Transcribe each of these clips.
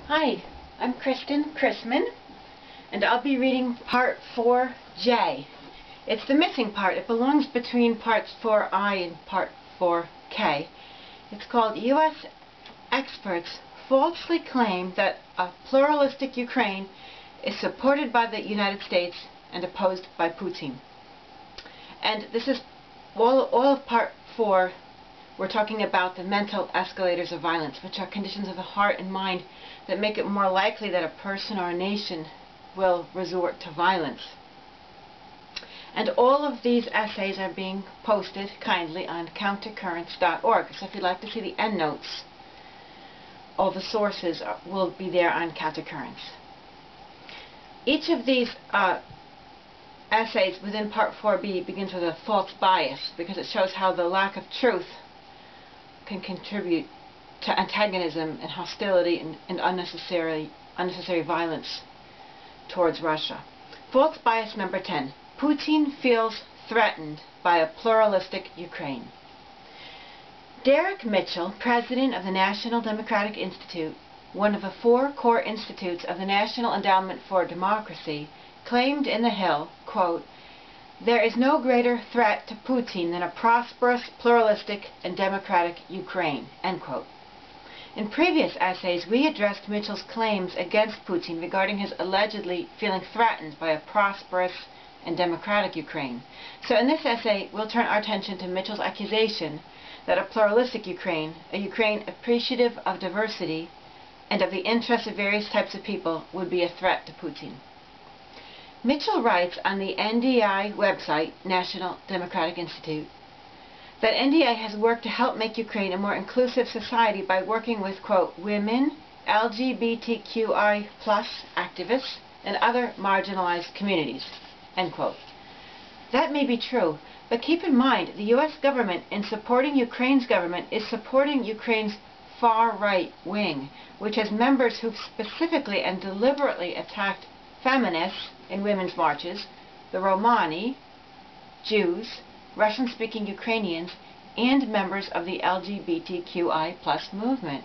Hi, I'm Kristen Chrisman, and I'll be reading Part 4J. It's the missing part. It belongs between Parts 4I and Part 4K. It's called U.S. Experts Falsely Claim that a Pluralistic Ukraine is supported by the United States and opposed by Putin. And this is all of Part 4. We're talking about the mental escalators of violence, which are conditions of the heart and mind that make it more likely that a person or a nation will resort to violence. And all of these essays are being posted kindly on countercurrents.org. So if you'd like to see the endnotes, all the sources will be there on Countercurrents. Each of these essays within Part 4B begins with a false bias, because it shows how the lack of truth can contribute to antagonism and hostility and unnecessary violence towards Russia. False bias number 10. Putin feels threatened by a pluralistic Ukraine. Derek Mitchell, president of the National Democratic Institute, one of the 4 core institutes of the National Endowment for Democracy, claimed in The Hill, quote, "There is no greater threat to Putin than a prosperous, pluralistic, and democratic Ukraine," end quote. In previous essays, we addressed Mitchell's claims against Putin regarding his allegedly feeling threatened by a prosperous and democratic Ukraine. So in this essay, we'll turn our attention to Mitchell's accusation that a pluralistic Ukraine, a Ukraine appreciative of diversity and of the interests of various types of people, would be a threat to Putin. Mitchell writes on the NDI website, National Democratic Institute, that NDI has worked to help make Ukraine a more inclusive society by working with, quote, women, LGBTQI plus activists, and other marginalized communities, end quote. That may be true, but keep in mind the U.S. government, in supporting Ukraine's government, is supporting Ukraine's far-right wing, which has members who've specifically and deliberately attacked feminists in women's marches, the Romani, Jews, Russian-speaking Ukrainians, and members of the LGBTQI plus movement.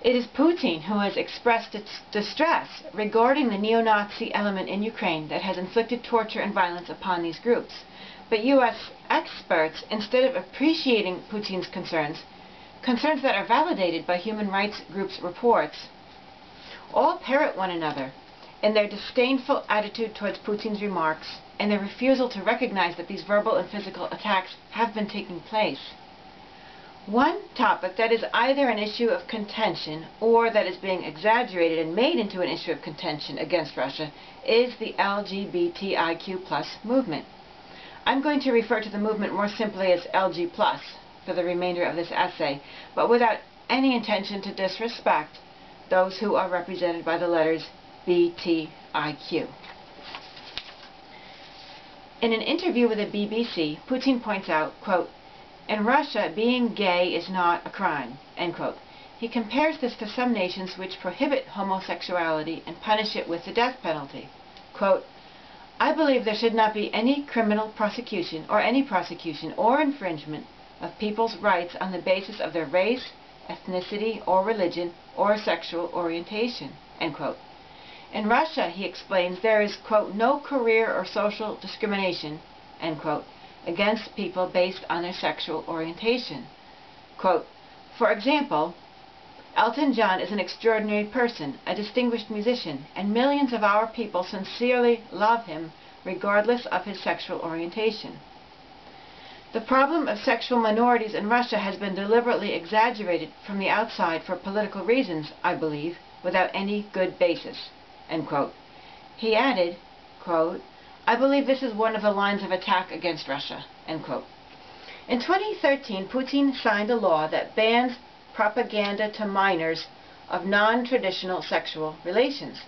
It is Putin who has expressed its distress regarding the neo-Nazi element in Ukraine that has inflicted torture and violence upon these groups. But U.S. experts, instead of appreciating Putin's concerns that are validated by human rights groups' reports, all parrot one another in their disdainful attitude towards Putin's remarks and their refusal to recognize that these verbal and physical attacks have been taking place. One topic that is either an issue of contention or that is being exaggerated and made into an issue of contention against Russia is the LGBTIQ plus movement. I'm going to refer to the movement more simply as LG plus for the remainder of this essay, but without any intention to disrespect those who are represented by the letters BTIQ. In an interview with the BBC, Putin points out, quote, "In Russia, being gay is not a crime," end quote. He compares this to some nations which prohibit homosexuality and punish it with the death penalty. Quote, "I believe there should not be any criminal prosecution or infringement of people's rights on the basis of their race, ethnicity, or religion, or sexual orientation," end quote. In Russia, he explains, there is, quote, "no career or social discrimination," end quote, against people based on their sexual orientation. Quote, "For example, Elton John is an extraordinary person, a distinguished musician, and millions of our people sincerely love him regardless of his sexual orientation. The problem of sexual minorities in Russia has been deliberately exaggerated from the outside for political reasons, I believe, without any good basis," end quote. He added, quote, "I believe this is one of the lines of attack against Russia," end quote. In 2013, Putin signed a law that bans propaganda to minors of non-traditional sexual relations.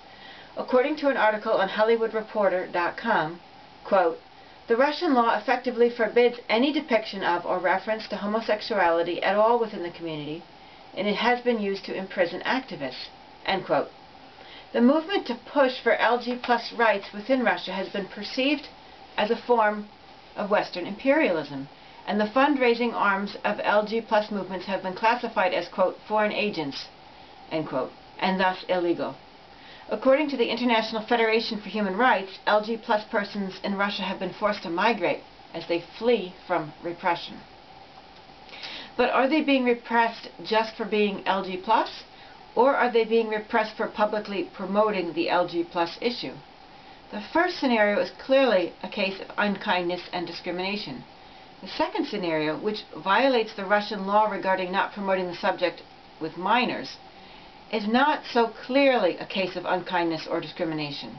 According to an article on HollywoodReporter.com, quote, "The Russian law effectively forbids any depiction of or reference to homosexuality at all within the community, and it has been used to imprison activists," end quote. The movement to push for LG plus rights within Russia has been perceived as a form of Western imperialism, and the fundraising arms of LG plus movements have been classified as, quote, "foreign agents," end quote, and thus illegal. According to the International Federation for Human Rights, LG plus persons in Russia have been forced to migrate as they flee from repression. But are they being repressed just for being LG plus, or are they being repressed for publicly promoting the LG plus issue? The first scenario is clearly a case of unkindness and discrimination. The second scenario, which violates the Russian law regarding not promoting the subject with minors, is not so clearly a case of unkindness or discrimination.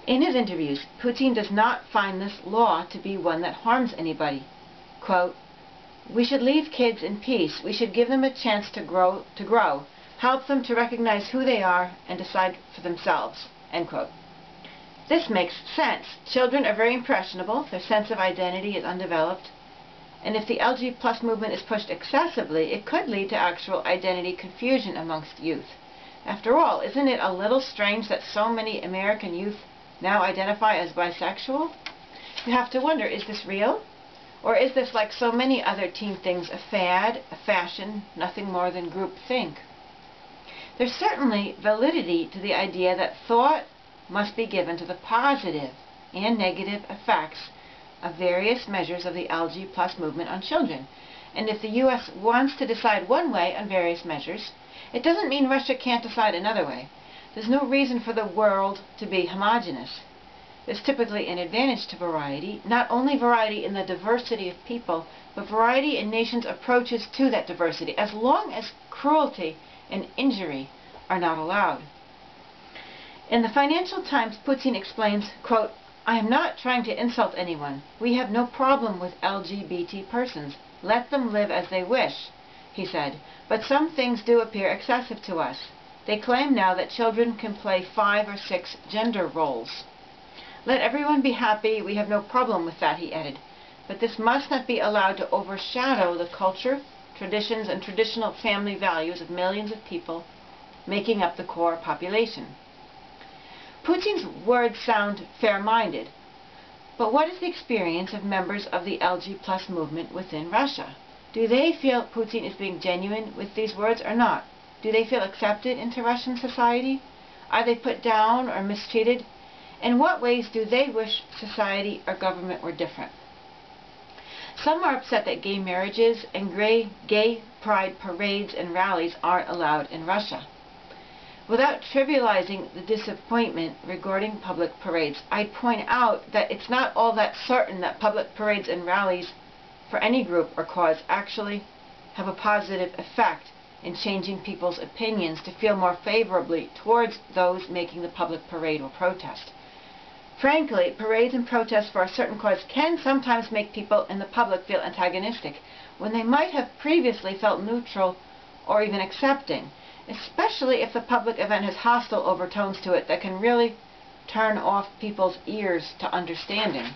In his interviews, Putin does not find this law to be one that harms anybody. Quote, "We should leave kids in peace. We should give them a chance to grow, help them to recognize who they are and decide for themselves." End quote. This makes sense. Children are very impressionable. Their sense of identity is undeveloped. And if the LG plus movement is pushed excessively, it could lead to actual identity confusion amongst youth. After all, isn't it a little strange that so many American youth now identify as bisexual? You have to wonder, is this real? Or is this, like so many other teen things, a fad, a fashion, nothing more than groupthink? There's certainly validity to the idea that thought must be given to the positive and negative effects of various measures of the LG plus movement on children. And if the U.S. wants to decide one way on various measures, it doesn't mean Russia can't decide another way. There's no reason for the world to be homogeneous. There's typically an advantage to variety, not only variety in the diversity of people, but variety in nations' approaches to that diversity, as long as cruelty and injury are not allowed. In the Financial Times, Putin explains, quote, "I am not trying to insult anyone. We have no problem with LGBT persons. Let them live as they wish," he said. "But some things do appear excessive to us. They claim now that children can play 5 or 6 gender roles. Let everyone be happy. We have no problem with that," he added. "But this must not be allowed to overshadow the culture, traditions, and traditional family values of millions of people making up the core population." Putin's words sound fair-minded, but what is the experience of members of the LG plus movement within Russia? Do they feel Putin is being genuine with these words or not? Do they feel accepted into Russian society? Are they put down or mistreated? In what ways do they wish society or government were different? Some are upset that gay marriages and gay pride parades and rallies aren't allowed in Russia. Without trivializing the disappointment regarding public parades, I'd point out that it's not all that certain that public parades and rallies for any group or cause actually have a positive effect in changing people's opinions to feel more favorably towards those making the public parade or protest. Frankly, parades and protests for a certain cause can sometimes make people in the public feel antagonistic when they might have previously felt neutral or even accepting, especially if the public event has hostile overtones to it that can really turn off people's ears to understanding.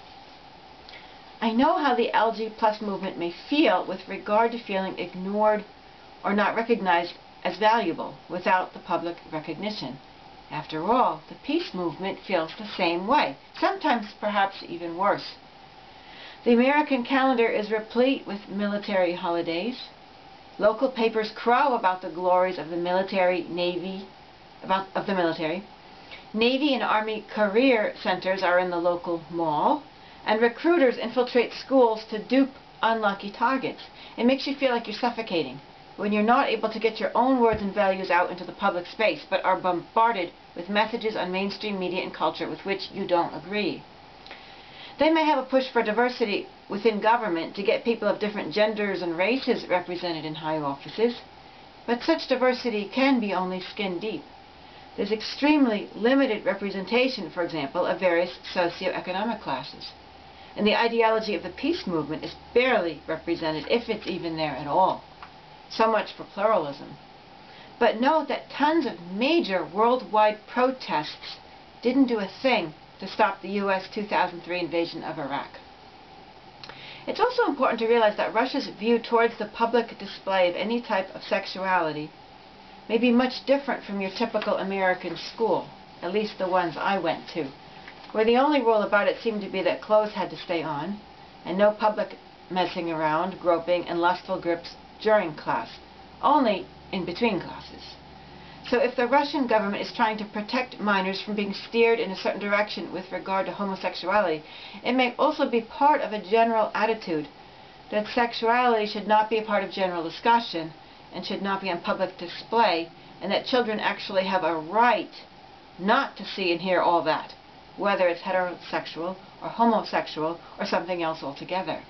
I know how the LG plus movement may feel with regard to feeling ignored or not recognized as valuable without the public recognition. After all, the peace movement feels the same way, sometimes perhaps even worse. The American calendar is replete with military holidays. Local papers crow about the glories of the military, Navy and Army career centers are in the local mall, and recruiters infiltrate schools to dupe unlucky targets. It makes you feel like you're suffocating when you're not able to get your own words and values out into the public space, but are bombarded with messages on mainstream media and culture with which you don't agree. They may have a push for diversity within government to get people of different genders and races represented in high offices, but such diversity can be only skin deep. There's extremely limited representation, for example, of various socioeconomic classes. And the ideology of the peace movement is barely represented, if it's even there at all. So much for pluralism. But note that tons of major worldwide protests didn't do a thing to stop the U.S. 2003 invasion of Iraq. It's also important to realize that Russia's view towards the public display of any type of sexuality may be much different from your typical American school, at least the ones I went to, where the only rule about it seemed to be that clothes had to stay on, and no public messing around, groping, and lustful grips during class, only in between classes. So if the Russian government is trying to protect minors from being steered in a certain direction with regard to homosexuality, it may also be part of a general attitude that sexuality should not be a part of general discussion and should not be on public display, and that children actually have a right not to see and hear all that, whether it's heterosexual or homosexual or something else altogether.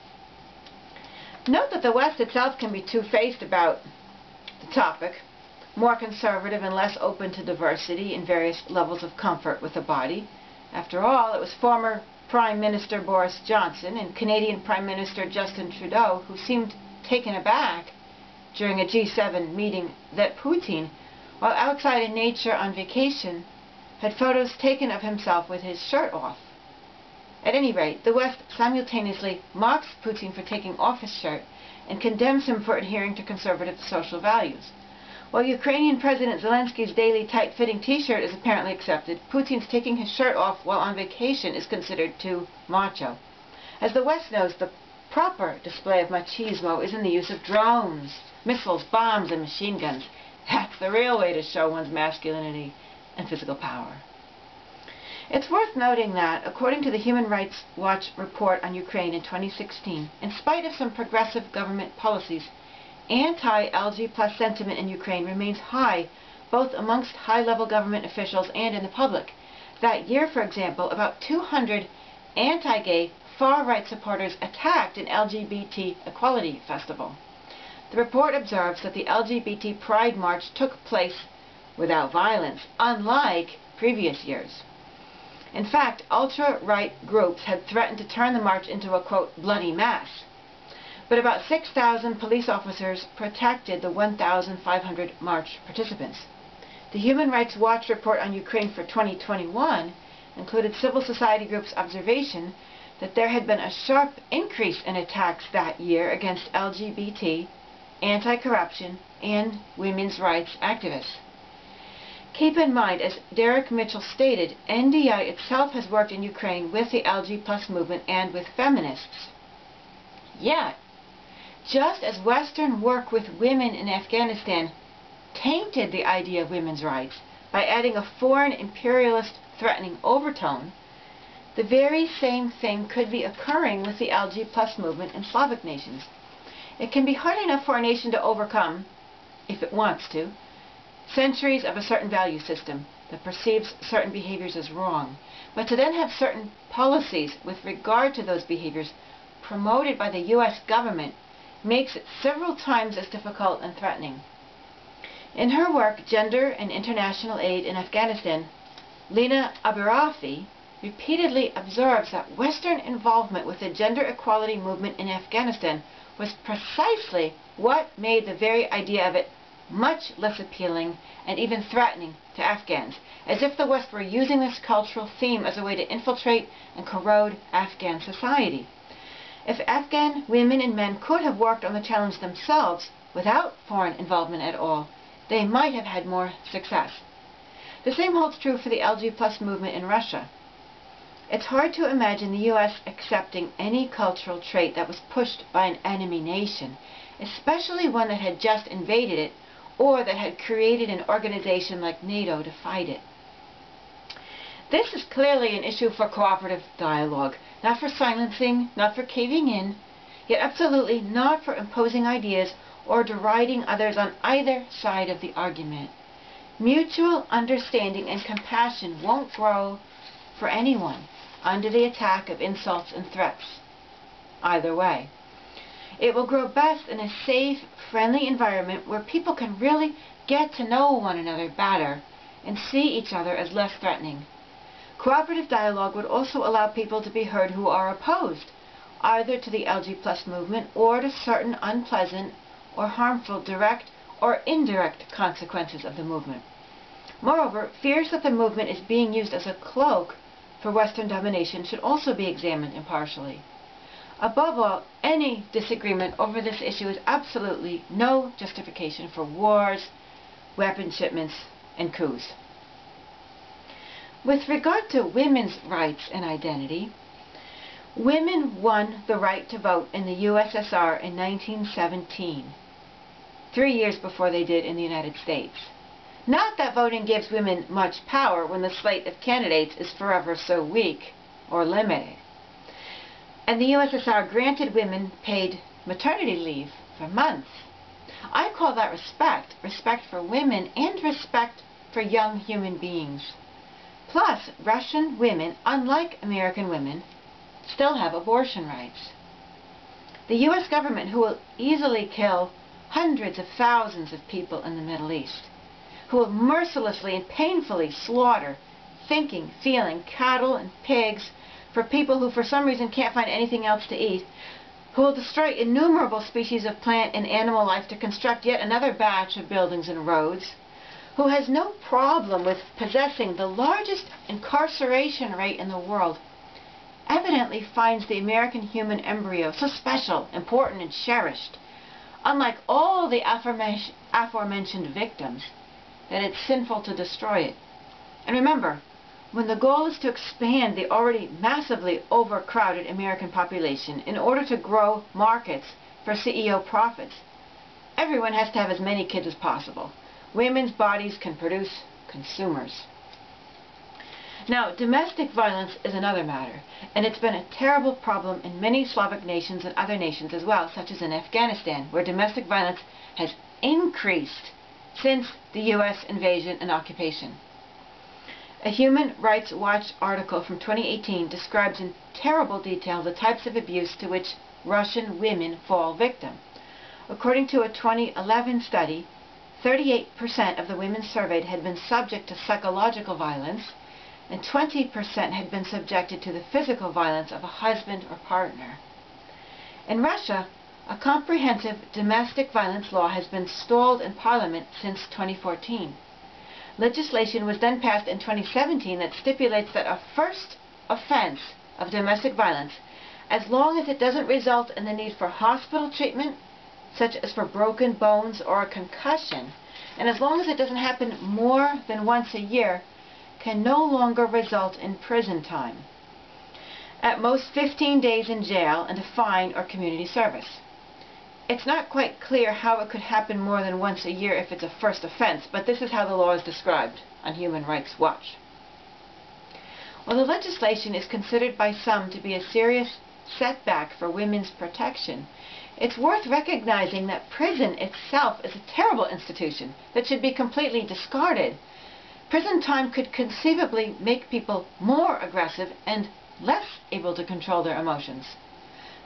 Note that the West itself can be two-faced about the topic, more conservative and less open to diversity in various levels of comfort with the body. After all, it was former Prime Minister Boris Johnson and Canadian Prime Minister Justin Trudeau who seemed taken aback during a G7 meeting that Putin, while outside in nature on vacation, had photos taken of himself with his shirt off. At any rate, the West simultaneously mocks Putin for taking off his shirt and condemns him for adhering to conservative social values. While Ukrainian President Zelensky's daily tight-fitting t-shirt is apparently accepted, Putin's taking his shirt off while on vacation is considered too macho. As the West knows, the proper display of machismo is in the use of drones, missiles, bombs, and machine guns. That's the real way to show one's masculinity and physical power. It's worth noting that, according to the Human Rights Watch report on Ukraine in 2016, in spite of some progressive government policies, anti-LG+ sentiment in Ukraine remains high, both amongst high-level government officials and in the public. That year, for example, about 200 anti-gay far-right supporters attacked an LGBT equality festival. The report observes that the LGBT Pride March took place without violence, unlike previous years. In fact, ultra-right groups had threatened to turn the march into a, quote, bloody mass. But about 6,000 police officers protected the 1,500 march participants. The Human Rights Watch report on Ukraine for 2021 included civil society groups' observation that there had been a sharp increase in attacks that year against LGBT, anti-corruption, and women's rights activists. Keep in mind, as Derek Mitchell stated, NDI itself has worked in Ukraine with the LG+ movement and with feminists. Yet, just as Western work with women in Afghanistan tainted the idea of women's rights by adding a foreign imperialist threatening overtone, the very same thing could be occurring with the LG+ movement in Slavic nations. It can be hard enough for a nation to overcome, if it wants to, centuries of a certain value system that perceives certain behaviors as wrong, but to then have certain policies with regard to those behaviors promoted by the U.S. government makes it several times as difficult and threatening. In her work, Gender and International Aid in Afghanistan, Lena Abirafi repeatedly observes that Western involvement with the gender equality movement in Afghanistan was precisely what made the very idea of it much less appealing and even threatening to Afghans, as if the West were using this cultural theme as a way to infiltrate and corrode Afghan society. If Afghan women and men could have worked on the challenge themselves without foreign involvement at all, they might have had more success. The same holds true for the LG+ movement in Russia. It's hard to imagine the U.S. accepting any cultural trait that was pushed by an enemy nation, especially one that had just invaded it or that had created an organization like NATO to fight it. This is clearly an issue for cooperative dialogue, not for silencing, not for caving in, yet absolutely not for imposing ideas or deriding others on either side of the argument. Mutual understanding and compassion won't grow for anyone under the attack of insults and threats. Either way. It will grow best in a safe, friendly environment where people can really get to know one another better and see each other as less threatening. Cooperative dialogue would also allow people to be heard who are opposed, either to the LG+ movement or to certain unpleasant or harmful direct or indirect consequences of the movement. Moreover, fears that the movement is being used as a cloak for Western domination should also be examined impartially. Above all, any disagreement over this issue is absolutely no justification for wars, weapon shipments, and coups. With regard to women's rights and identity, women won the right to vote in the USSR in 1917, 3 years before they did in the United States. Not that voting gives women much power when the slate of candidates is forever so weak or limited. And the USSR granted women paid maternity leave for months. I call that respect. Respect for women and respect for young human beings. Plus, Russian women, unlike American women, still have abortion rights. The U.S. government, who will easily kill hundreds of thousands of people in the Middle East, who will mercilessly and painfully slaughter thinking, feeling cattle and pigs for people who for some reason can't find anything else to eat, who will destroy innumerable species of plant and animal life to construct yet another batch of buildings and roads, who has no problem with possessing the largest incarceration rate in the world, evidently finds the American human embryo so special, important, and cherished, unlike all the aforementioned victims, that it's sinful to destroy it. And remember, when the goal is to expand the already massively overcrowded American population in order to grow markets for CEO profits, everyone has to have as many kids as possible. Women's bodies can produce consumers. Now, domestic violence is another matter, and it's been a terrible problem in many Slavic nations and other nations as well, such as in Afghanistan, where domestic violence has increased since the U.S. invasion and occupation. A Human Rights Watch article from 2018 describes in terrible detail the types of abuse to which Russian women fall victim. According to a 2011 study, 38% of the women surveyed had been subject to psychological violence, and 20% had been subjected to the physical violence of a husband or partner. In Russia, a comprehensive domestic violence law has been stalled in Parliament since 2014. Legislation was then passed in 2017 that stipulates that a first offense of domestic violence, as long as it doesn't result in the need for hospital treatment, such as for broken bones or a concussion, and as long as it doesn't happen more than once a year, can no longer result in prison time. At most 15 days in jail and a fine or community service. It's not quite clear how it could happen more than once a year if it's a first offense, but this is how the law is described on Human Rights Watch. While the legislation is considered by some to be a serious setback for women's protection, it's worth recognizing that prison itself is a terrible institution that should be completely discarded. Prison time could conceivably make people more aggressive and less able to control their emotions.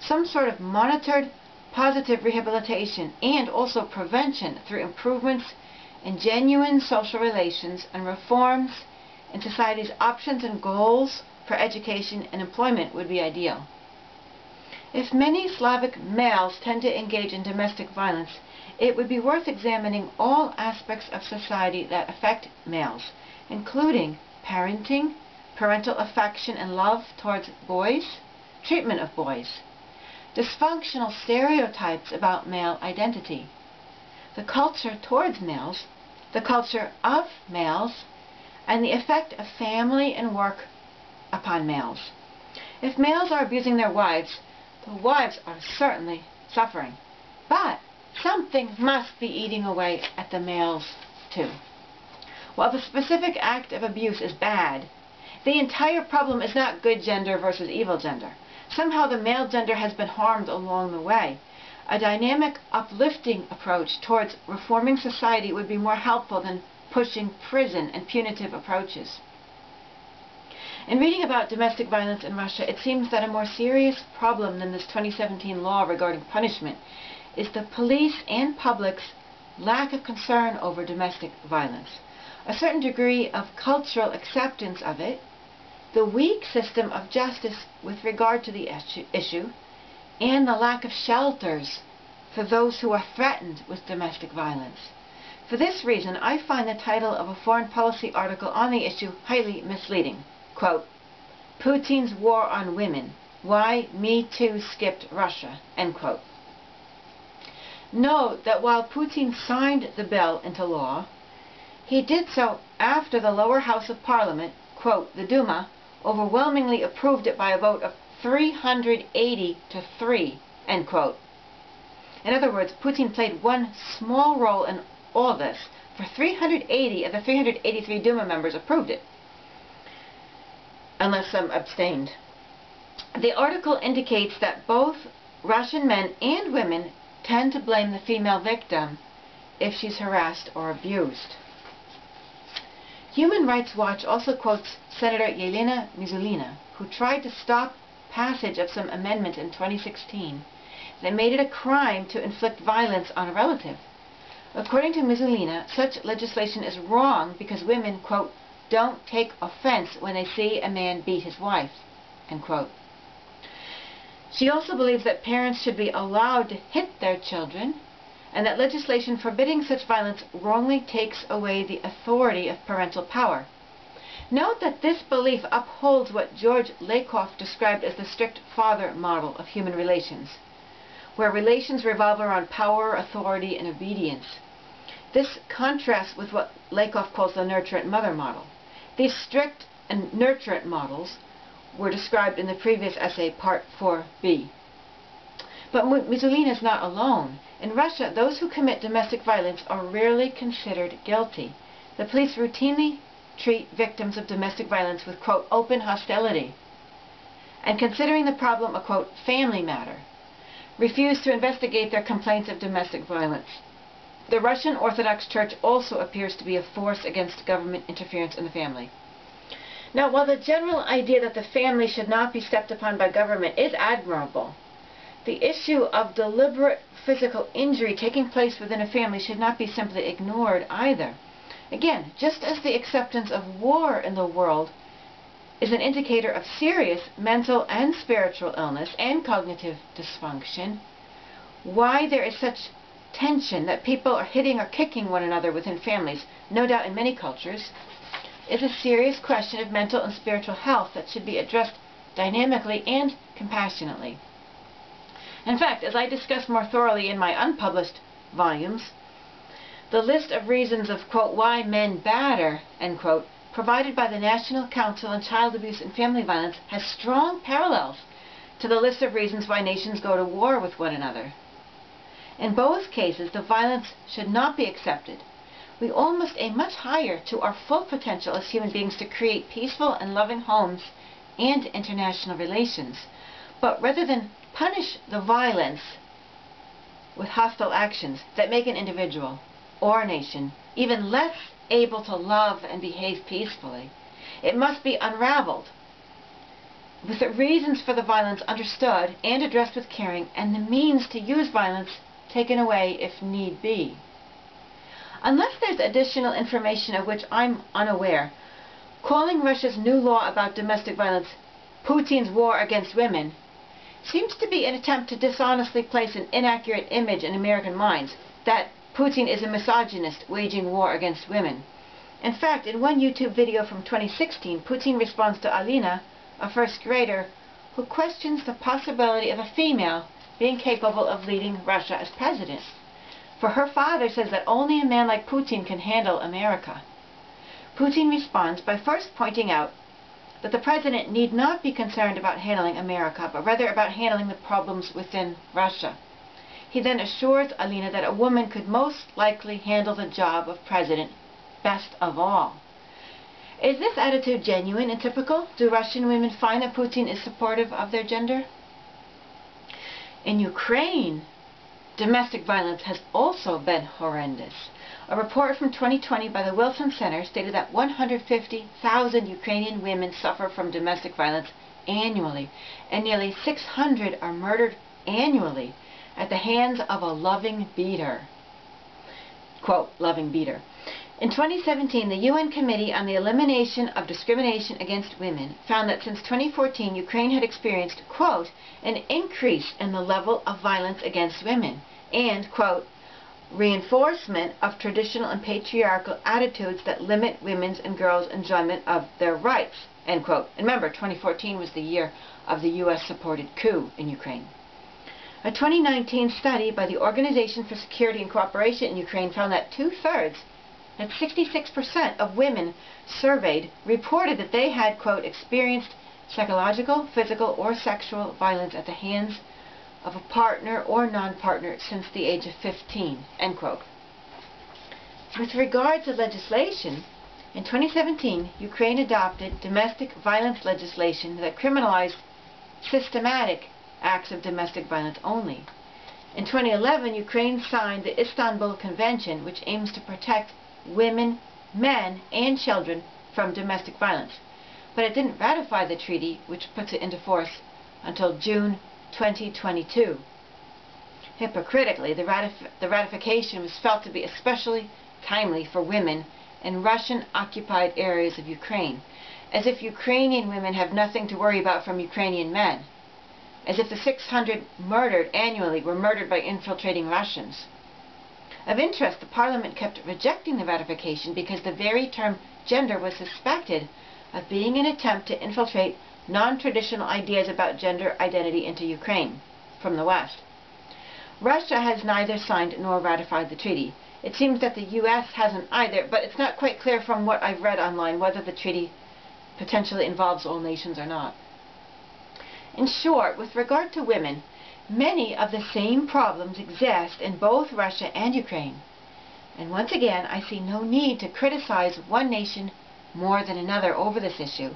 Some sort of monitored positive rehabilitation and also prevention through improvements in genuine social relations and reforms in society's options and goals for education and employment would be ideal. If many Slavic males tend to engage in domestic violence, it would be worth examining all aspects of society that affect males, including parenting, parental affection and love towards boys, treatment of boys, dysfunctional stereotypes about male identity, the culture towards males, the culture of males, and the effect of family and work upon males. If males are abusing their wives, the wives are certainly suffering. But something must be eating away at the males too. While the specific act of abuse is bad, the entire problem is not good gender versus evil gender. Somehow the male gender has been harmed along the way. A dynamic, uplifting approach towards reforming society would be more helpful than pushing prison and punitive approaches. In reading about domestic violence in Russia, it seems that a more serious problem than this 2017 law regarding punishment is the police and public's lack of concern over domestic violence, a certain degree of cultural acceptance of it, the weak system of justice with regard to the issue, and the lack of shelters for those who are threatened with domestic violence. For this reason, I find the title of a foreign policy article on the issue highly misleading. Quote, Putin's War on Women, Why Me Too Skipped Russia, end quote. Note that while Putin signed the bill into law, he did so after the lower house of parliament, quote, the Duma, overwhelmingly approved it by a vote of 380 to 3, end quote. In other words, Putin played one small role in all this, for 380 of the 383 Duma members approved it, unless some abstained. The article indicates that both Russian men and women tend to blame the female victim if she's harassed or abused. Human Rights Watch also quotes Senator Yelena Mizulina, who tried to stop passage of some amendment in 2016 that made it a crime to inflict violence on a relative. According to Mizulina, such legislation is wrong because women, quote, don't take offense when they see a man beat his wife, end quote. She also believes that parents should be allowed to hit their children, and that legislation forbidding such violence wrongly takes away the authority of parental power. Note that this belief upholds what George Lakoff described as the strict father model of human relations, where relations revolve around power, authority, and obedience. This contrasts with what Lakoff calls the nurturant mother model. These strict and nurturant models were described in the previous essay, Part 4b. But Mizulina is not alone. In Russia, those who commit domestic violence are rarely considered guilty. The police routinely treat victims of domestic violence with, quote, open hostility, and considering the problem a, quote, family matter, refuse to investigate their complaints of domestic violence. The Russian Orthodox Church also appears to be a force against government interference in the family. Now, while the general idea that the family should not be stepped upon by government is admirable, the issue of deliberate physical injury taking place within a family should not be simply ignored either. Again, just as the acceptance of war in the world is an indicator of serious mental and spiritual illness and cognitive dysfunction, why there is such tension that people are hitting or kicking one another within families, no doubt in many cultures, is a serious question of mental and spiritual health that should be addressed dynamically and compassionately. In fact, as I discuss more thoroughly in my unpublished volumes, the list of reasons of, quote, why men batter, end quote, provided by the National Council on Child Abuse and Family Violence has strong parallels to the list of reasons why nations go to war with one another. In both cases, the violence should not be accepted. We all must aim much higher to our full potential as human beings to create peaceful and loving homes and international relations. But rather than punish the violence with hostile actions that make an individual or a nation even less able to love and behave peacefully, it must be unraveled with the reasons for the violence understood and addressed with caring, and the means to use violence taken away if need be. Unless there's additional information of which I'm unaware, calling Russia's new law about domestic violence Putin's war against women seems to be an attempt to dishonestly place an inaccurate image in American minds that Putin is a misogynist waging war against women. In fact, in one YouTube video from 2016, Putin responds to Alina, a first grader, who questions the possibility of a female being capable of leading Russia as president. For her father says that only a man like Putin can handle America. Putin responds by first pointing out that the president need not be concerned about handling America, but rather about handling the problems within Russia. He then assures Alina that a woman could most likely handle the job of president best of all. Is this attitude genuine and typical? Do Russian women find that Putin is supportive of their gender? In Ukraine, domestic violence has also been horrendous. A report from 2020 by the Wilson Center stated that 150,000 Ukrainian women suffer from domestic violence annually, and nearly 600 are murdered annually at the hands of a loving beater. Quote, loving beater. In 2017, the UN Committee on the Elimination of Discrimination Against Women found that since 2014, Ukraine had experienced, quote, an increase in the level of violence against women and, quote, reinforcement of traditional and patriarchal attitudes that limit women's and girls' enjoyment of their rights, end quote. And remember, 2014 was the year of the U.S.-supported coup in Ukraine. A 2019 study by the Organization for Security and Cooperation in Ukraine found that 2/3, that 66% of women surveyed reported that they had, quote, experienced psychological, physical, or sexual violence at the hands of a partner or non-partner since the age of 15, end quote. With regard to legislation, in 2017, Ukraine adopted domestic violence legislation that criminalized systematic acts of domestic violence only. In 2011, Ukraine signed the Istanbul Convention, which aims to protect women, men, and children from domestic violence. But it didn't ratify the treaty, which puts it into force until June 2022. Hypocritically, the ratification was felt to be especially timely for women in Russian-occupied areas of Ukraine, as if Ukrainian women have nothing to worry about from Ukrainian men, as if the 600 murdered annually were murdered by infiltrating Russians. Of interest, the Parliament kept rejecting the ratification because the very term gender was suspected of being an attempt to infiltrate non-traditional ideas about gender identity into Ukraine from the West. Russia has neither signed nor ratified the treaty. It seems that the U.S. hasn't either, but it's not quite clear from what I've read online whether the treaty potentially involves all nations or not. In short, with regard to women, many of the same problems exist in both Russia and Ukraine. And once again, I see no need to criticize one nation more than another over this issue,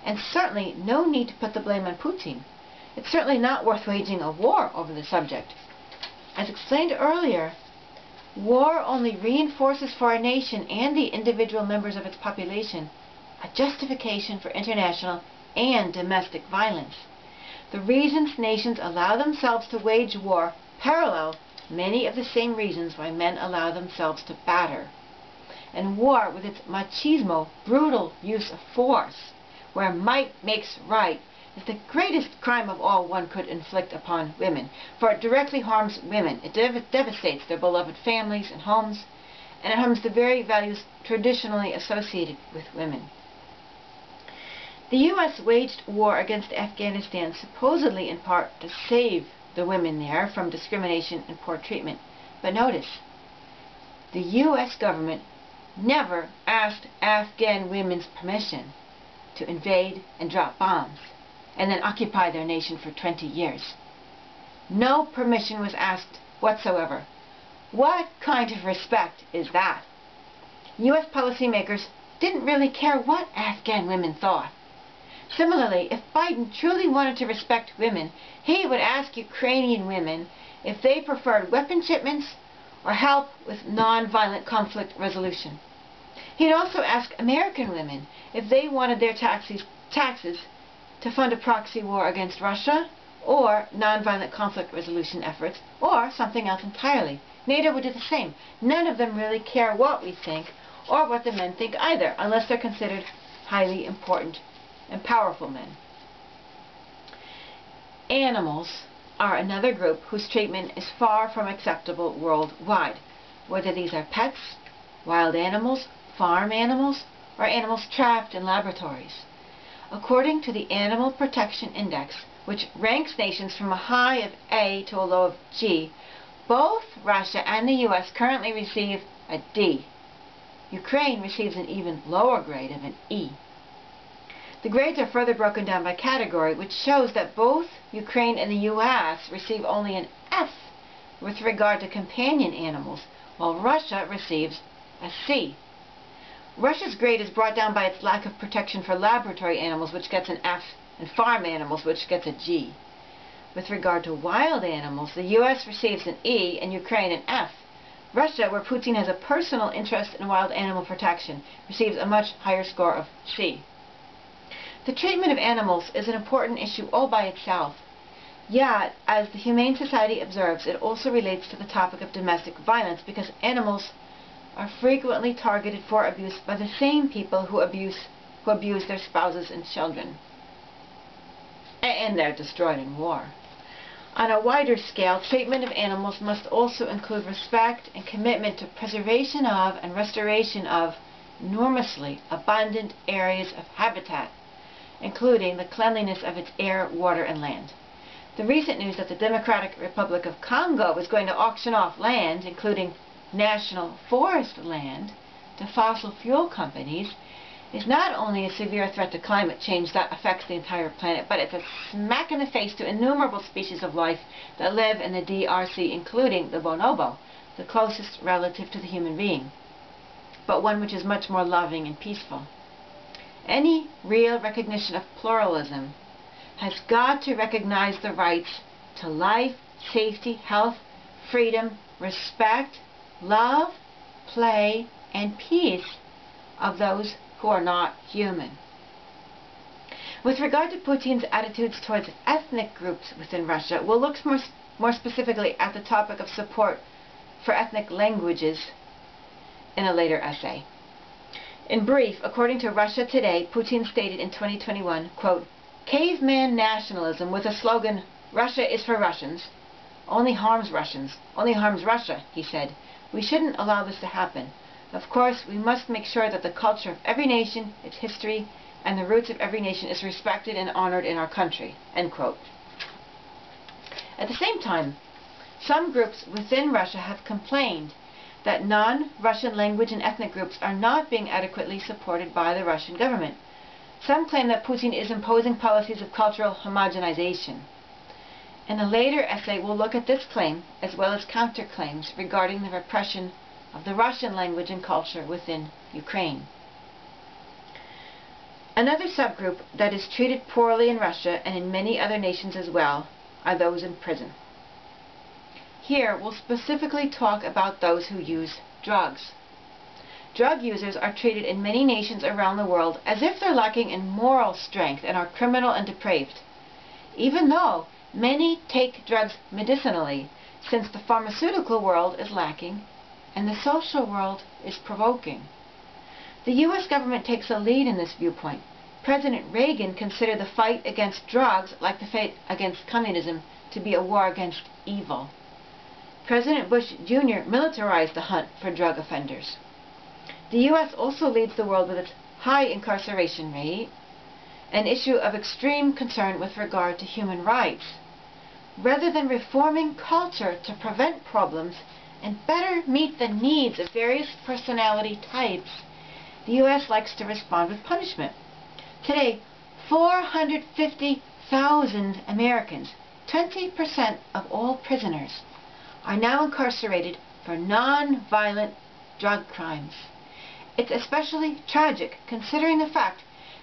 and certainly no need to put the blame on Putin. It's certainly not worth waging a war over the subject. As explained earlier, war only reinforces for a nation and the individual members of its population a justification for international and domestic violence. The reasons nations allow themselves to wage war parallel many of the same reasons why men allow themselves to batter. And war, with its machismo, brutal use of force, where might makes right, is the greatest crime of all one could inflict upon women, for it directly harms women. It devastates their beloved families and homes, and it harms the very values traditionally associated with women. The U.S. waged war against Afghanistan supposedly in part to save the women there from discrimination and poor treatment. But notice, the U.S. government never asked Afghan women's permission to invade and drop bombs and then occupy their nation for 20 years. No permission was asked whatsoever. What kind of respect is that? U.S. policymakers didn't really care what Afghan women thought. Similarly, if Biden truly wanted to respect women, he would ask Ukrainian women if they preferred weapon shipments or help with non-violent conflict resolution. He'd also ask American women if they wanted their taxes to fund a proxy war against Russia, or non-violent conflict resolution efforts, or something else entirely. NATO would do the same. None of them really care what we think, or what the men think either, unless they're considered highly important and powerful men. Animals are another group whose treatment is far from acceptable worldwide, whether these are pets, wild animals, farm animals, or animals trapped in laboratories. According to the Animal Protection Index, which ranks nations from a high of A to a low of G, both Russia and the U.S. currently receive a D. Ukraine receives an even lower grade of an E. The grades are further broken down by category, which shows that both Ukraine and the U.S. receive only an F with regard to companion animals, while Russia receives a C. Russia's grade is brought down by its lack of protection for laboratory animals, which gets an F, and farm animals, which gets a G. With regard to wild animals, the U.S. receives an E and Ukraine an F. Russia, where Putin has a personal interest in wild animal protection, receives a much higher score of C. The treatment of animals is an important issue all by itself. Yet, as the Humane Society observes, it also relates to the topic of domestic violence, because animals are frequently targeted for abuse by the same people who abuse their spouses and children. And they're destroyed in war. On a wider scale, treatment of animals must also include respect and commitment to preservation of and restoration of enormously abundant areas of habitat, including the cleanliness of its air, water, and land. The recent news that the Democratic Republic of Congo is going to auction off land, including national forest land, to fossil fuel companies, is not only a severe threat to climate change that affects the entire planet, but it's a smack in the face to innumerable species of life that live in the DRC, including the bonobo, the closest relative to the human being. but one which is much more loving and peaceful. Any real recognition of pluralism has got to recognize the rights to life, safety, health, freedom, respect, love, play, and peace of those who are not human. With regard to Putin's attitudes towards ethnic groups within Russia, we'll look more specifically at the topic of support for ethnic languages in a later essay. In brief, according to Russia Today, Putin stated in 2021, quote, "Caveman nationalism with a slogan, 'Russia is for Russians,' only harms Russians, only harms Russia," he said. "We shouldn't allow this to happen. Of course, we must make sure that the culture of every nation, its history, and the roots of every nation is respected and honored in our country." End quote. At the same time, some groups within Russia have complained that non-Russian language and ethnic groups are not being adequately supported by the Russian government. Some claim that Putin is imposing policies of cultural homogenization. In a later essay, we'll look at this claim as well as counterclaims regarding the repression of the Russian language and culture within Ukraine. Another subgroup that is treated poorly in Russia and in many other nations as well are those in prison. Here, we'll specifically talk about those who use drugs. Drug users are treated in many nations around the world as if they're lacking in moral strength and are criminal and depraved, even though many take drugs medicinally, since the pharmaceutical world is lacking and the social world is provoking. The U.S. government takes a lead in this viewpoint. President Reagan considered the fight against drugs, like the fight against communism, to be a war against evil. President Bush Jr. militarized the hunt for drug offenders. The U.S. also leads the world with its high incarceration rate, an issue of extreme concern with regard to human rights. Rather than reforming culture to prevent problems and better meet the needs of various personality types, the U.S. likes to respond with punishment. Today, 450,000 Americans, 20% of all prisoners, are now incarcerated for non-violent drug crimes. It's especially tragic considering the fact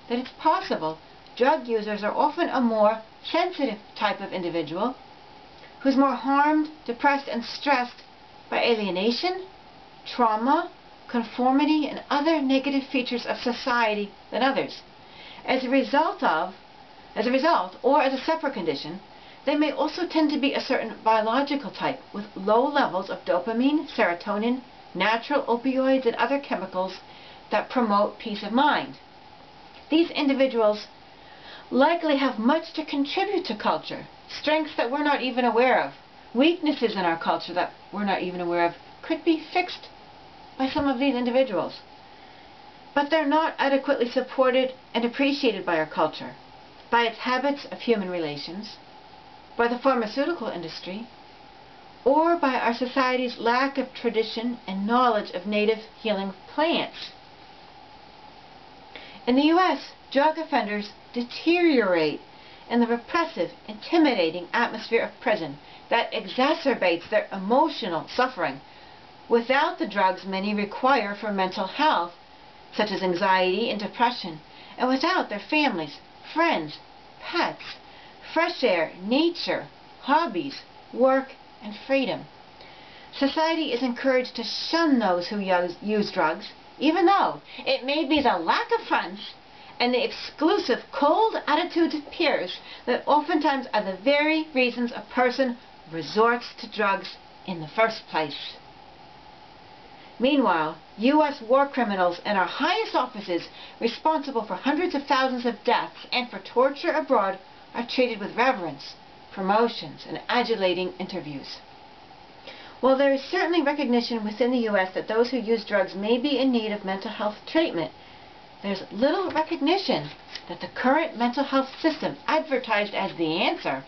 that it's possible drug users are often a more sensitive type of individual who's more harmed, depressed, and stressed by alienation, trauma, conformity, and other negative features of society than others. As a result, or as a separate condition, they may also tend to be a certain biological type with low levels of dopamine, serotonin, natural opioids, and other chemicals that promote peace of mind. These individuals likely have much to contribute to culture, strengths that we're not even aware of, weaknesses in our culture that we're not even aware of could be fixed by some of these individuals. But they're not adequately supported and appreciated by our culture, by its habits of human relations, by the pharmaceutical industry, or by our society's lack of tradition and knowledge of native healing plants. In the U.S., drug offenders deteriorate in the repressive, intimidating atmosphere of prison that exacerbates their emotional suffering without the drugs many require for mental health, such as anxiety and depression, and without their families, friends, pets, fresh air, nature, hobbies, work, and freedom. Society is encouraged to shun those who use drugs, even though it may be the lack of funds and the exclusive, cold attitudes of peers that oftentimes are the very reasons a person resorts to drugs in the first place. Meanwhile, U.S. war criminals in our highest offices responsible for hundreds of thousands of deaths and for torture abroad are treated with reverence, promotions, and adulating interviews. While there is certainly recognition within the U.S. that those who use drugs may be in need of mental health treatment, there's little recognition that the current mental health system, advertised as the answer,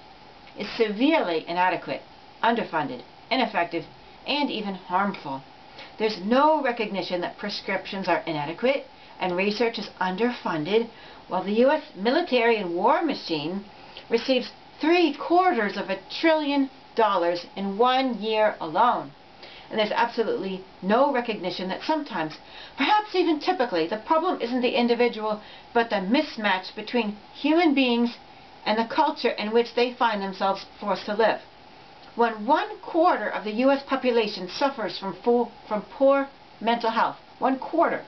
is severely inadequate, underfunded, ineffective, and even harmful. There's no recognition that prescriptions are inadequate and research is underfunded, while the U.S. military and war machine receives $750 billion in 1 year alone. and there's absolutely no recognition that sometimes, perhaps even typically, the problem isn't the individual, but the mismatch between human beings and the culture in which they find themselves forced to live. When 1/4 of the U.S. population suffers from poor mental health, 1/4,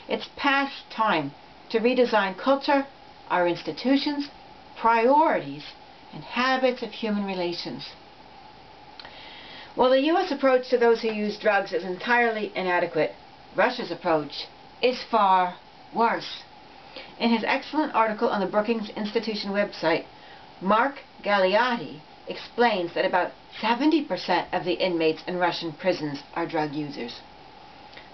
it's past time to redesign culture, our institutions, priorities, and habits of human relations. While the U.S. approach to those who use drugs is entirely inadequate, Russia's approach is far worse. In his excellent article on the Brookings Institution website, Mark Galeotti explains that about 70% of the inmates in Russian prisons are drug users.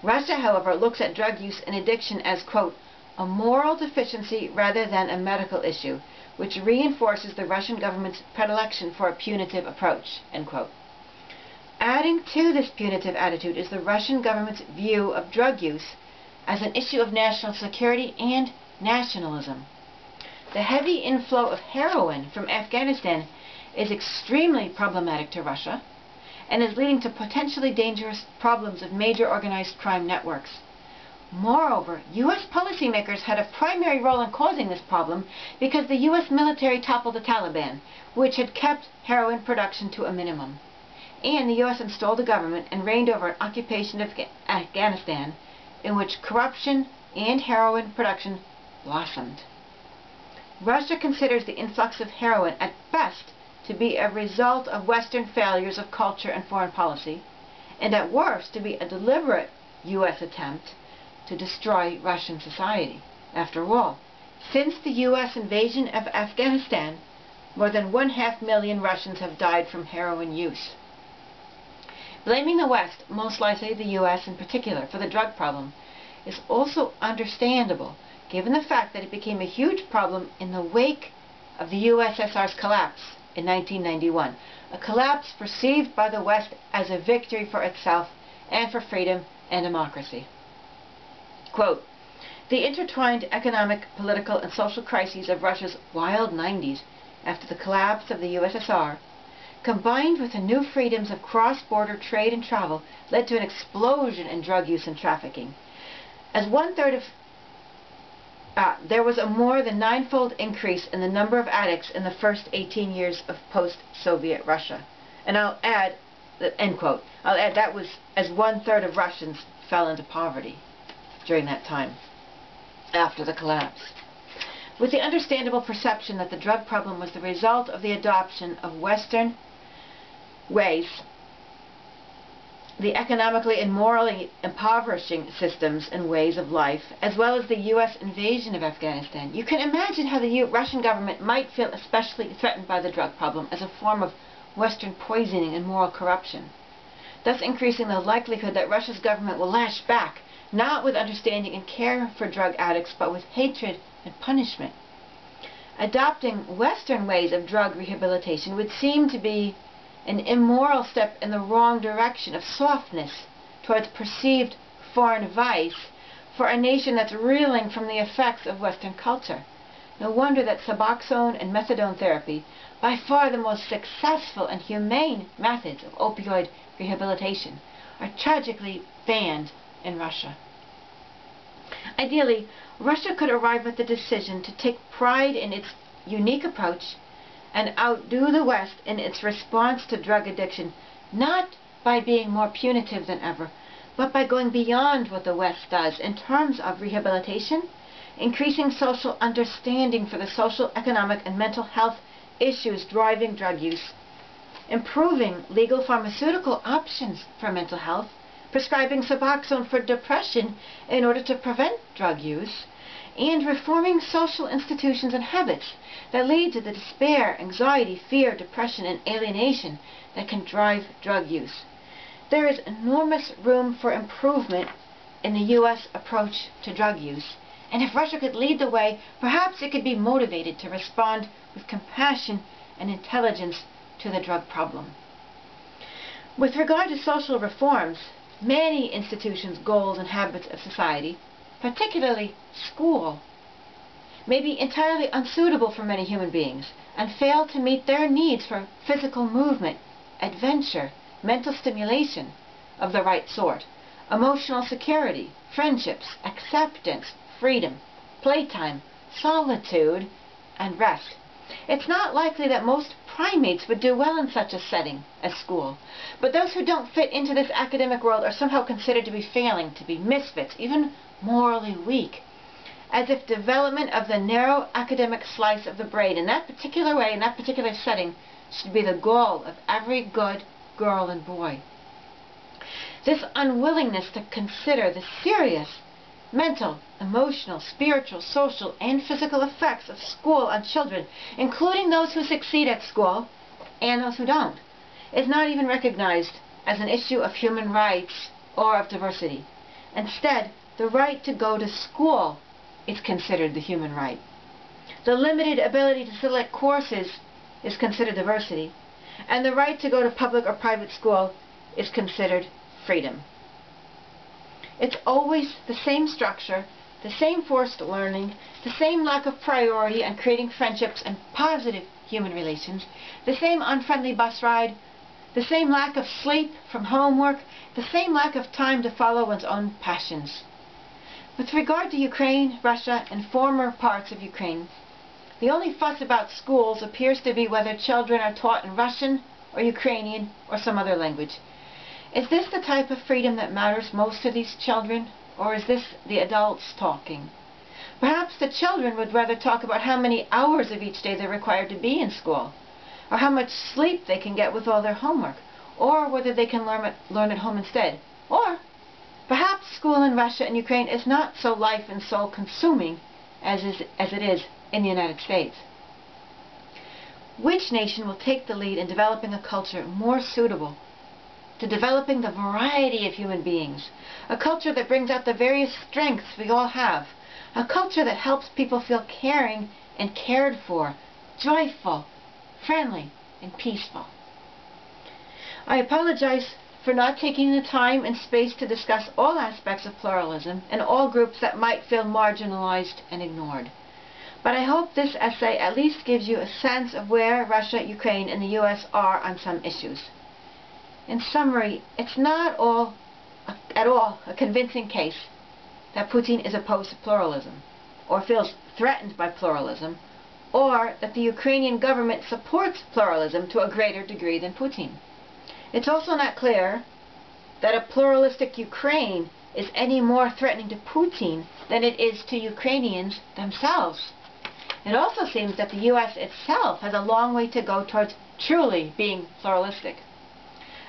Russia, however, looks at drug use and addiction as, quote, a moral deficiency rather than a medical issue, which reinforces the Russian government's predilection for a punitive approach, end quote. Adding to this punitive attitude is the Russian government's view of drug use as an issue of national security and nationalism. The heavy inflow of heroin from Afghanistan is extremely problematic to Russia and is leading to potentially dangerous problems of major organized crime networks. Moreover, U.S. policymakers had a primary role in causing this problem because the U.S. military toppled the Taliban, which had kept heroin production to a minimum. And the U.S. installed a government and reigned over an occupation of Afghanistan in which corruption and heroin production blossomed. Russia considers the influx of heroin at best to be a result of Western failures of culture and foreign policy, and at worst to be a deliberate U.S. attempt to destroy Russian society. After all, since the U.S. invasion of Afghanistan, more than 500,000 Russians have died from heroin use. Blaming the West, most likely the U.S. in particular, for the drug problem is also understandable, given the fact that it became a huge problem in the wake of the USSR's collapse in 1991, a collapse perceived by the West as a victory for itself and for freedom and democracy. Quote, the intertwined economic, political, and social crises of Russia's wild 90s after the collapse of the USSR, combined with the new freedoms of cross-border trade and travel, led to an explosion in drug use and trafficking. There was a more than 9-fold increase in the number of addicts in the first 18 years of post-Soviet Russia. And I'll add, end quote, that was as 1/3 of Russians fell into poverty during that time, after the collapse. With the understandable perception that the drug problem was the result of the adoption of Western ways, the economically and morally impoverishing systems and ways of life, as well as the U.S. invasion of Afghanistan, you can imagine how the Russian government might feel especially threatened by the drug problem as a form of Western poisoning and moral corruption, thus increasing the likelihood that Russia's government will lash back, not with understanding and care for drug addicts, but with hatred and punishment. Adopting Western ways of drug rehabilitation would seem to be an immoral step in the wrong direction of softness towards perceived foreign vice for a nation that's reeling from the effects of Western culture. No wonder that Suboxone and methadone therapy, by far the most successful and humane methods of opioid rehabilitation, are tragically banned in Russia. Ideally, Russia could arrive at the decision to take pride in its unique approach and outdo the West in its response to drug addiction, not by being more punitive than ever, but by going beyond what the West does in terms of rehabilitation, increasing social understanding for the social, economic, and mental health issues driving drug use, improving legal pharmaceutical options for mental health, prescribing Suboxone for depression in order to prevent drug use, and reforming social institutions and habits that lead to the despair, anxiety, fear, depression, and alienation that can drive drug use. There is enormous room for improvement in the U.S. approach to drug use, and if Russia could lead the way, perhaps it could be motivated to respond with compassion and intelligence to the drug problem. With regard to social reforms, many institutions, goals, and habits of society, particularly school, may be entirely unsuitable for many human beings and fail to meet their needs for physical movement, adventure, mental stimulation, of the right sort: emotional security, friendships, acceptance, freedom, playtime, solitude, and rest. It's not likely that most primates would do well in such a setting as school, but those who don't fit into this academic world are somehow considered to be failing, to be misfits, even morally weak, as if development of the narrow academic slice of the brain in that particular way, in that particular setting, should be the goal of every good girl and boy. This unwillingness to consider the serious mental, emotional, spiritual, social, and physical effects of school on children, including those who succeed at school and those who don't, is not even recognized as an issue of human rights or of diversity. Instead, the right to go to school is considered the human right. The limited ability to select courses is considered diversity, and the right to go to public or private school is considered freedom. It's always the same structure, the same forced learning, the same lack of priority on creating friendships and positive human relations, the same unfriendly bus ride, the same lack of sleep from homework, the same lack of time to follow one's own passions. With regard to Ukraine, Russia, and former parts of Ukraine, the only fuss about schools appears to be whether children are taught in Russian or Ukrainian or some other language. Is this the type of freedom that matters most to these children, or is this the adults talking? Perhaps the children would rather talk about how many hours of each day they're required to be in school, or how much sleep they can get with all their homework, or whether they can learn at home instead. Or perhaps school in Russia and Ukraine is not so life and soul consuming as it is in the United States. Which nation will take the lead in developing a culture more suitable to developing the variety of human beings, a culture that brings out the various strengths we all have, a culture that helps people feel caring and cared for, joyful, friendly, and peaceful? I apologize for not taking the time and space to discuss all aspects of pluralism and all groups that might feel marginalized and ignored. But I hope this essay at least gives you a sense of where Russia, Ukraine, and the US are on some issues. In summary, it's not at all a convincing case that Putin is opposed to pluralism, or feels threatened by pluralism, or that the Ukrainian government supports pluralism to a greater degree than Putin. It's also not clear that a pluralistic Ukraine is any more threatening to Putin than it is to Ukrainians themselves. It also seems that the US itself has a long way to go towards truly being pluralistic.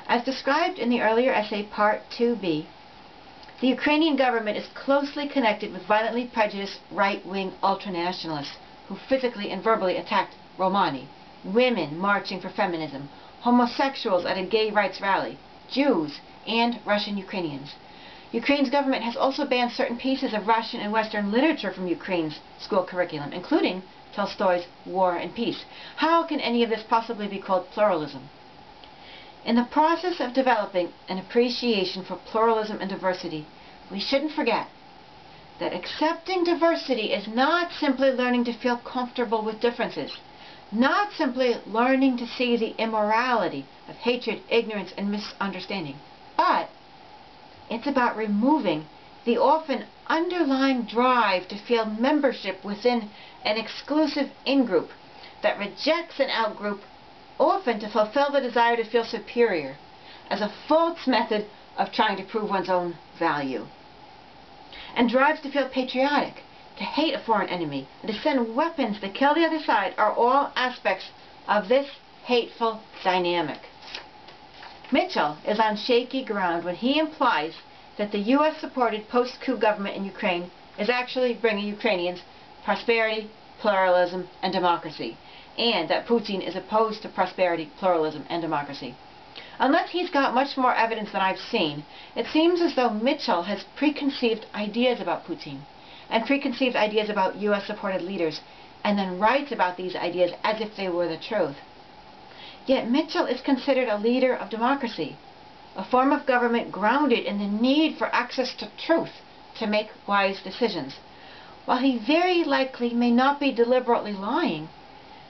As described in the earlier essay, Part 2b, the Ukrainian government is closely connected with violently prejudiced right-wing ultranationalists who physically and verbally attacked Romani, women marching for feminism, homosexuals at a gay rights rally, Jews, and Russian Ukrainians. Ukraine's government has also banned certain pieces of Russian and Western literature from Ukraine's school curriculum, including Tolstoy's War and Peace. How can any of this possibly be called pluralism? In the process of developing an appreciation for pluralism and diversity, we shouldn't forget that accepting diversity is not simply learning to feel comfortable with differences, not simply learning to see the immorality of hatred, ignorance, and misunderstanding, but it's about removing the often underlying drive to feel membership within an exclusive in-group that rejects an out-group, often to fulfill the desire to feel superior, as a false method of trying to prove one's own value, and drives to feel patriotic, to hate a foreign enemy, and to send weapons to kill the other side are all aspects of this hateful dynamic. Mitchell is on shaky ground when he implies that the US-supported post-coup government in Ukraine is actually bringing Ukrainians prosperity, pluralism, and democracy, and that Putin is opposed to prosperity, pluralism, and democracy. Unless he's got much more evidence than I've seen, it seems as though Mitchell has preconceived ideas about Putin, and preconceived ideas about US-supported leaders, and then writes about these ideas as if they were the truth. Yet Mitchell is considered a leader of democracy, a form of government grounded in the need for access to truth to make wise decisions. While he very likely may not be deliberately lying,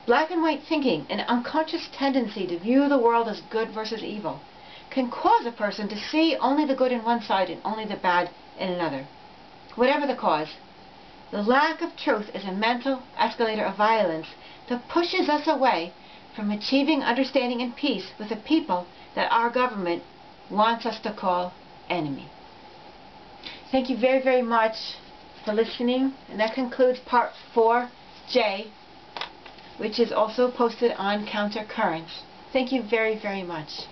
black and white thinking, an unconscious tendency to view the world as good versus evil, can cause a person to see only the good in one side and only the bad in another. Whatever the cause, the lack of truth is a mental escalator of violence that pushes us away from achieving understanding and peace with the people that our government wants us to call enemy. Thank you very, very much for listening, and that concludes part 4J, which is also posted on Countercurrents. Thank you very, very much.